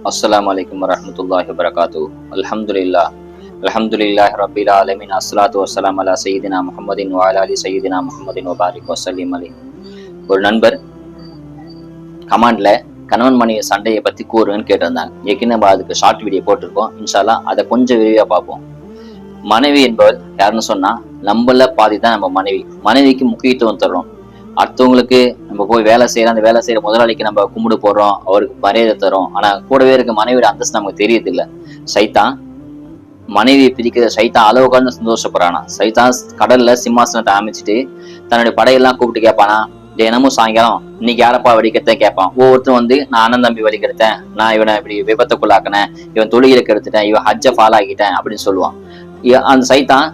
அஸ்ஸலாமு அலைக்கும் வரஹ்மத்துல்லாஹி வபரகாத்துஹு. அல்ஹம்துலில்லாஹ் அல்ஹம்துலில்லாஹி ரப்பில் ஆலமீன். அஸ்ஸலாத்து வஸ்ஸலாமு அலா சய்யிதினா முஹம்மதின் வ அலா ஆலி சய்யிதினா முஹம்மதின் வ பாரிக் வஸல்லிம் அலைஹி. ஒரு நண்பர் கமெண்ட்ல கணவன் மனைவி சண்டையை பத்தி கூறுன்னு கேட்டிருந்தாங்க. ஏற்கனவே நம்ம அதுக்கு ஷார்ட் வீடியோ போட்டிருக்கோம். இன்ஷா அல்லாஹ் அதை கொஞ்சம் விரிவா பார்ப்போம். மனைவி என்பவர் யாருன்னு சொன்னா நம்மள பாதி தான் நம்ம மனைவிக்கு முக்கியத்துவம் தர்றோம். அடுத்தவங்களுக்கு நம்ம போய் வேலை செய்யறோம், அந்த வேலை செய்யற முதலாளிக்கு நம்ம கும்பிடு போடுறோம், அவருக்கு மரியாதை தரோம். ஆனா கூடவே இருக்க மனைவியோட அந்தஸ்து நமக்கு தெரியது இல்ல. சைத்தான் மனைவியை பிரிக்கிற சைத்தான் அளவு கடந்து சந்தோஷப்படுறானா. சைத்தான் கடல்ல சிம்மாசனத்தை அமைச்சிட்டு தன்னுடைய படையெல்லாம் கூப்பிட்டு கேட்பானா, தினமும் சாயங்காலம் இன்னைக்கு யாரப்பா வெடிக்கிறத கேட்பான். ஒவ்வொருத்தரும் வந்து நான் அண்ணன் தம்பி வெடிக்கிறேன், நான் இவனை இப்படி விபத்துக்குள்ளாக்கினேன், இவன் தொழுகையில கெடுத்துட்டேன், இவன் ஹஜ்ஜை ஃபாலோ ஆகிட்டேன் அப்படின்னு சொல்லுவான். அந்த சைத்தான்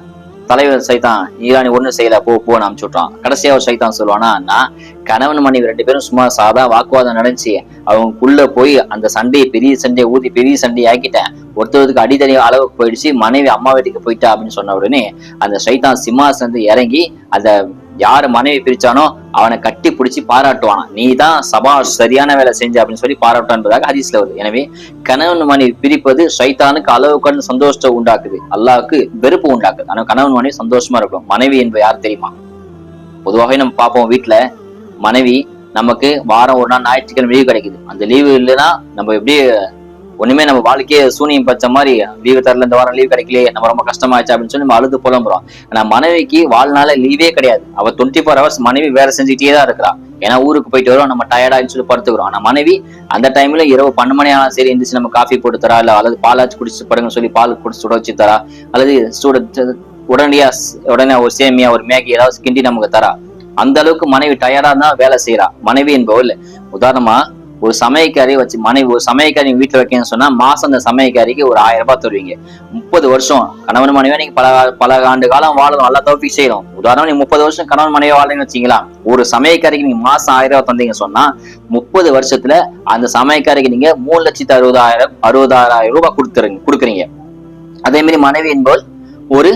தலைவர் சைத்தான் நீராணி ஒண்ணு செய்யல போன்னு அனுப்பிச்சு விட்டான். கடைசியா ஒரு சைத்தான் சொல்லுவானா, நான் கணவன் மனைவி 2 பேரும் சும்மா சாதா வாக்குவாதம் நடந்துச்சு, அவங்களுக்குள்ள போய் அந்த சண்டையை பெரிய சண்டையை ஊதி பெரிய சண்டையை ஆக்கிட்டேன், ஒருத்தருக்கு அடித்தடி அளவுக்கு போயிடுச்சு, மனைவி அம்மா வீட்டுக்கு போயிட்டா அப்படின்னு சொன்ன உடனே அந்த சைத்தான் சிம்மாசனத்தை இறங்கி அந்த யாரு மனைவி பிரிச்சானோ அவனை கட்டி பிடிச்சி பாராட்டுவானா. நீ தான் சபா சரியான வேலை செஞ்ச அப்படின்னு சொல்லி பாராட்டுவான் என்பதாக ஹதீஸ்ல வருது. எனவே கணவன் மனைவி பிரிப்பது சைத்தானுக்கு அளவுக்கு சந்தோஷத்தை உண்டாக்குது, அல்லாஹ்வுக்கு வெறுப்பு உண்டாக்குது. ஆனா கணவன் மனைவி சந்தோஷமா இருக்கும். மனைவி என்பது யார் தெரியுமா? பொதுவாகவே நம்ம பார்ப்போம், வீட்டுல மனைவி நமக்கு வாரம் ஒரு நாள் ஞாயிற்றுக்கிழமை லீவு கிடைக்குது. அந்த லீவு இல்லைன்னா நம்ம எப்படி ஒண்ணுமே நம்ம வாழ்க்கையே சூனியம் பச்ச மாதிரி, லீவு தரல, இந்த வாரம் லீவ் கிடைக்கலையே, நம்ம ரொம்ப கஷ்டமாயிடுச்சு அப்படின்னு சொல்லி நம்ம அழுது புலம்புறோம். ஆனா மனைவிக்கு வாழ்நாள லீவே கிடையாது. அவ 24 hours மனைவி வேலை செஞ்சுட்டே தான் இருக்கிறா. ஏன்னா ஊருக்கு போயிட்டு வரோம், நம்ம டயர்டான்னு சொல்லி படுத்துக்கிறோம். ஆனா மனைவி அந்த டைம்ல இரவு 12 மணி ஆனா சரி எந்திரிச்சு நம்ம காஃபி போட்டு தரா, இல்ல அல்லது பாலாச்சு குடிச்சு படுங்கன்னு சொல்லி பால் குடிச்சு சுட வச்சு தரா, அல்லது உடனே ஒரு சேமியா ஒரு மேகி ஏதாவது கிண்டி நமக்கு தரா. அந்த அளவுக்கு மனைவி டயர்டா தான் வேலை செய்யறா. மனைவி என்பவள் உதாரணமா ஒரு சமையக்காரி வச்சு ஒரு சமையக்காரி வீட்டுல வைக்கணும்னு சொன்னா மாசம் அந்த சமையக்காரிக்கு ஒரு 1000 ரூபாய் தருவீங்க. 30 வருஷம் கணவன் மனைவியா நீங்க பல ஆண்டு காலம் வாழணும், நல்லா தோப்பி செய்யணும். உதாரணம் நீங்க 30 வருஷம் கணவன் மனைவியா வாழணும்னு வச்சீங்களா, ஒரு சமையக்காரிக்கு நீங்க மாசம் 1000 ரூபாய் தந்தீங்க சொன்னா 30 வருஷத்துல அந்த சமையக்காரிக்கு நீங்க 3,60,000 ரூபாய் கொடுக்குறீங்க. அதே மாதிரி மனைவி என்பவள் ஒரு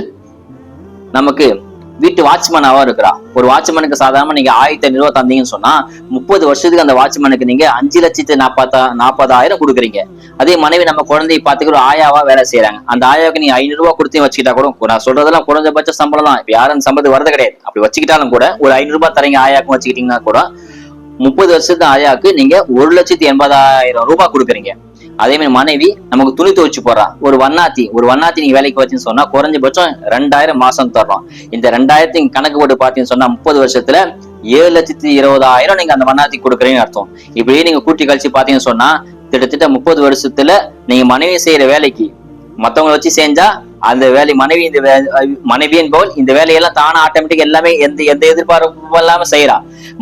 நமக்கு வீட்டு வாட்ச்மேனாவா இருக்கிறா. ஒரு வாட்ச்மேனுக்கு சாதாரண நீங்க 1,500 ரூபாய் தந்தீங்கன்னு சொன்னா 30 வருஷத்துக்கு அந்த வாட்ச்மேனுக்கு நீங்க 5,40,000 கொடுக்குறீங்க. அதே மனைவி நம்ம குழந்தையை பார்த்துக்கிற ஆயாவா வேலை செய்யறாங்க. அந்த ஆயாவுக்கு நீங்க 500 ரூபாய் கொடுத்து வச்சுக்கிட்டா கூட, நான் சொல்றதெல்லாம் குறைஞ்சபட்ச சம்பளம் தான், இப்ப யாரும் சம்பளம் வரது கிடையாது. அப்படி வச்சுக்கிட்டாலும் கூட ஒரு 500 ரூபாய் தரீங்க ஆயாவுக்கும் வச்சுக்கிட்டீங்கன்னா கூட 30 வருஷத்து ஆயாவுக்கு நீங்க 1,80,000 ரூபாய் கொடுக்குறீங்க. அதே மாதிரி மனைவி நமக்கு துணி துவைச்சு போடுறா. ஒரு வண்ணாத்தி நீங்க வேலைக்கு வச்சுன்னு சொன்னா குறைஞ்சபட்சம் 2,000 மாசம் தர்றோம். இந்த 2,000 கணக்கு போட்டு பாத்தீங்கன்னு சொன்னா 30 வருஷத்துல 7,20,000 நீங்க அந்த வண்ணாத்தி கொடுக்குறீங்கன்னு அர்த்தம். இப்படியே நீங்க கூட்டி கழிச்சு பாத்தீங்கன்னு சொன்னா கிட்டத்தட்ட 30 வருஷத்துல நீங்க மனைவி செய்யற வேலைக்கு மத்தவங்களை வச்சு செஞ்சா அந்த வேலை மனைவி என்பவள் இந்த வேலையெல்லாம் தானே ஆட்டோமேட்டிக் எல்லாமே எந்த எதிர்பார்ப்பும் இல்லாம செய்யறா.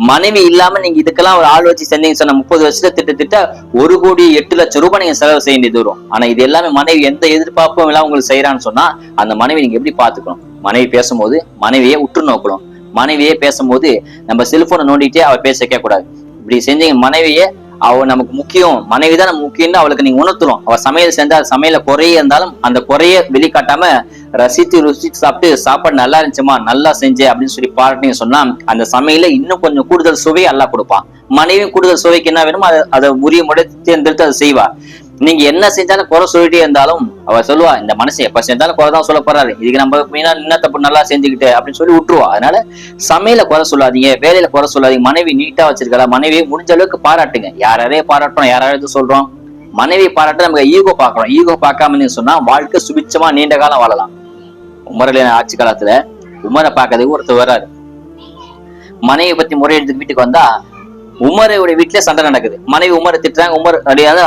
மனைவி இல்லாம நீங்க இதுக்கெல்லாம் ஒரு ஆள் வச்சு செஞ்சீங்க சொன்னா 30 வருஷத்துல திட்டத்திட்ட 1,08,00,000 ரூபாய் நீங்க செலவு செய்ய வேண்டியது வரும். ஆனா இது எல்லாமே மனைவி எந்த எதிர்பார்ப்பும் எல்லாம் உங்களுக்கு செய்யறான்னு சொன்னா அந்த மனைவி நீங்க எப்படி பாத்துக்கணும்? மனைவி பேசும்போது மனைவியே உற்று நோக்கணும். மனைவியே பேசும்போது நம்ம செல்போனை நோண்டிட்டே அவ பேச கேட்க கூடாது. இப்படி செஞ்சீங்க மனைவியே அவ நமக்கு முக்கியம், மனைவிதான் நமக்கு முக்கியம்னு அவளுக்கு நீங்க உணர்த்தணும். அவ சமையல் செஞ்சா சமையல குறைய இருந்தாலும் அந்த குறைய வெளிக்காட்டாம ருசித்து சாப்பிட்டு சாப்பாடு நல்லா இருந்துச்சுமா, நல்லா செஞ்சே அப்படின்னு சொல்லி பாராட்டின்னு சொன்னா அந்த சமையல இன்னும் கொஞ்சம் கூடுதல் சுவையை அல்லா கொடுப்பான். மனைவியும் கூடுதல் சுவைக்கு என்ன வேணுமோ அதை உரிய முறை தேர்ந்தெடுத்து அதை செய்வா. நீங்க என்ன செஞ்சாலும் குறை சொல்லிட்டே இருந்தாலும் அவ சொல்லுவா, இந்த மனுஷன் எப்ப செஞ்சாலும் குறைதான் சொல்ல போறாரு, இதுக்கு நம்ம என்ன தப்பு நல்லா செஞ்சுக்கிட்டு அப்படின்னு சொல்லி விட்டுருவா. அதனால சமையல குறை சொல்லாதீங்க, வேலையில குறை சொல்லாதீங்க. மனைவி நீட்டா வச்சிருக்கா, மனைவியை முடிஞ்ச அளவுக்கு பாராட்டுங்க. யாரையே பாராட்டுறோம், யாராவது சொல்றோம், மனைவியை பாராட்ட நமக்கு ஈகோ பாக்குறோம். ஈகோ பார்க்காம சொன்னா வாழ்க்கை சுபிச்சமா நீண்ட காலம் வாழலாம். உமரலின் ஆட்சி காலத்துல உமரை பார்க்கறதுக்கு ஒருத்தர் வர்றாரு. மனைவியை பத்தி முறையெடுத்து வீட்டுக்கு வந்தா உமரோட வீட்டுல சண்டை நடக்குது. மனைவி உமரை திட்டுறாங்க. உமர்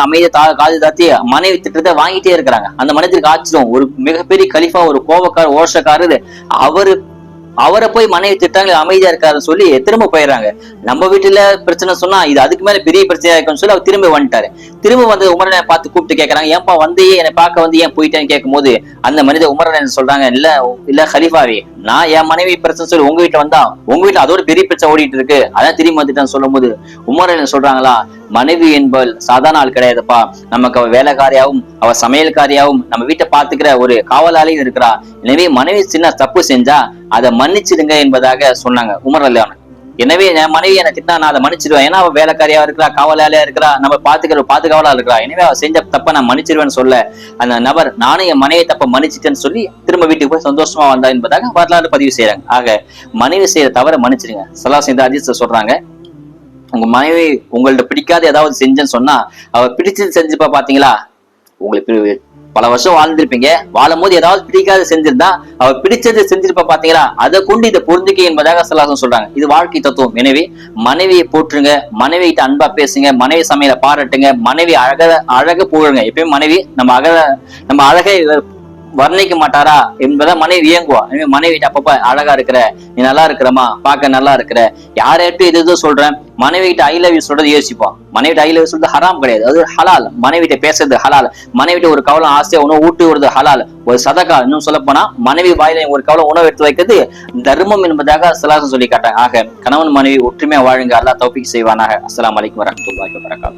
அமைதியா காது தாத்தி மனைவி திட்டத்தை வாங்கிட்டே இருக்கிறாங்க. அந்த மனிதருக்கு ஆச்சரியம். ஒரு மிகப்பெரிய கலிஃபா, ஒரு கோபக்கார ஓஷக்காரரு, அவரை போய் மனைவி திட்டாங்க, அமைதியா இருக்காருன்னு சொல்லி திரும்ப போயிடுறாங்க. நம்ம வீட்டுல பிரச்சனை சொன்னா இது அதுக்கு மேல பெரிய பிரச்சனையா இருக்குன்னு சொல்லி அவர் திரும்ப வந்துட்டாரு. திரும்ப வந்து உமரனை பார்த்து கூப்பிட்டு கேட்கறாங்க, ஏன்பா வந்து என்னை பார்க்க வந்து ஏன் போயிட்டேன்னு கேட்கும் போது அந்த மனித உமரன் சொல்றாங்க, இல்ல ஹலிஃபாவே, நான் என் மனைவி பிரச்சனை சொல்லி உங்க வீட்டுல வந்தா உங்க வீட்டுல அதோட பெரிய பிரச்சனை ஓடிட்டு இருக்கு, அதான் திரும்பி வந்துட்டேன்னு சொல்லும் போது உமரன் சொல்றாங்களா, மனைவி என்பவள் சாதாரண ஆள் கிடையாதுப்பா, நமக்கு அவ வேலைக்காரியாவும் அவ சமையல்காரியாவும் நம்ம வீட்டை பாத்துக்கிற ஒரு காவலாளியும் இருக்கிறா. எனவே மனைவி சின்ன தப்பு செஞ்சா அதை மன்னிச்சிடுங்க என்பதாக சொன்னாங்க உமர் அல்லாஹ். எனவே என் மனைவி என்னை திட்டினா நான் அதை மன்னிச்சிடுவேன். ஏன்னா அவ வேலைக்காரியா இருக்கிறா, காவலாளியா இருக்கிறா, நம்ம பாதுகாவலா இருக்கிறா. எனவே அவ செஞ்ச தப்ப நான் மன்னிச்சிருவேன்னு சொல்ல அந்த நபர் நானும் என் மனைவி தப்ப மன்னிச்சிட்டேன்னு சொல்லி திரும்ப வீட்டுக்கு போய் சந்தோஷமா வந்தா என்பதாக வரலாறு பதிவு செய்யறாங்க. ஆக மனைவி செய்யற தவற மன்னிச்சிருங்க. ஸல்லல்லாஹு அலைஹி வஸல்லம் சொல்றாங்க, உங்க மனைவி உங்கள்ட்ட பிடிக்காத ஏதாவது செஞ்சேன்னு சொன்னா அவ பிடிச்சது செஞ்சுப்பா. பாத்தீங்களா, உங்களுக்கு பல வருஷம் வாழ்ந்திருப்பீங்க, வாழும் போது ஏதாவது பிடிக்காத செஞ்சிருந்தா அவ பிடிச்சதை செஞ்சிருப்பா. பாத்தீங்களா, அதை கொண்டு இதை பொருந்திக்க என்பதாக ஸல்லல்லாஹு சொல்றாங்க. இது வாழ்க்கை தத்துவம். எனவே மனைவியை போற்றுங்க, மனைவி கிட்ட அன்பா பேசுங்க, மனைவி சமையலை பாராட்டுங்க, மனைவி அழக புகழுங்க. எப்பயும் மனைவி நம்ம அழகை வர்ணிக்க மாட்டாரா என்பதை மனைவி இயங்குவா. எனவே மனைவி அப்பப்ப அழகா இருக்கிற, நீ நல்லா இருக்கிறமா, பார்க்க நல்லா இருக்கிற, யார்கிட்ட இது சொல்றேன், மனைவி கிட்ட ஐ லவ் யூ சொல்றது யோசிப்போம். மனைவி ஐ லவ் யூ சொல்றது ஹராம் கிடையாது, அது ஹலால். மனைவி கிட்ட பேசுறது ஹலால். மனைவி கிட்ட ஒரு கவலம் ஆசையா உணவு ஊட்டி வருது ஹலால், ஒரு சதகா. இன்னும் சொல்ல போனா மனைவி வாயில ஒரு கவலம் உணவு எடுத்து வைக்கிறது தர்மம் என்பதாக ஸல்லல்லாஹு சொல்லி காட்டாங்க. ஆக கணவன் மனைவி ஒற்றுமையா வாழுங்க. அல்லாஹ் தௌஃபீக் செய்வானாக. அஸ்ஸலாமு அலைக்கும் வரஹ்மத்துல்லாஹி வபரகாத்துஹு.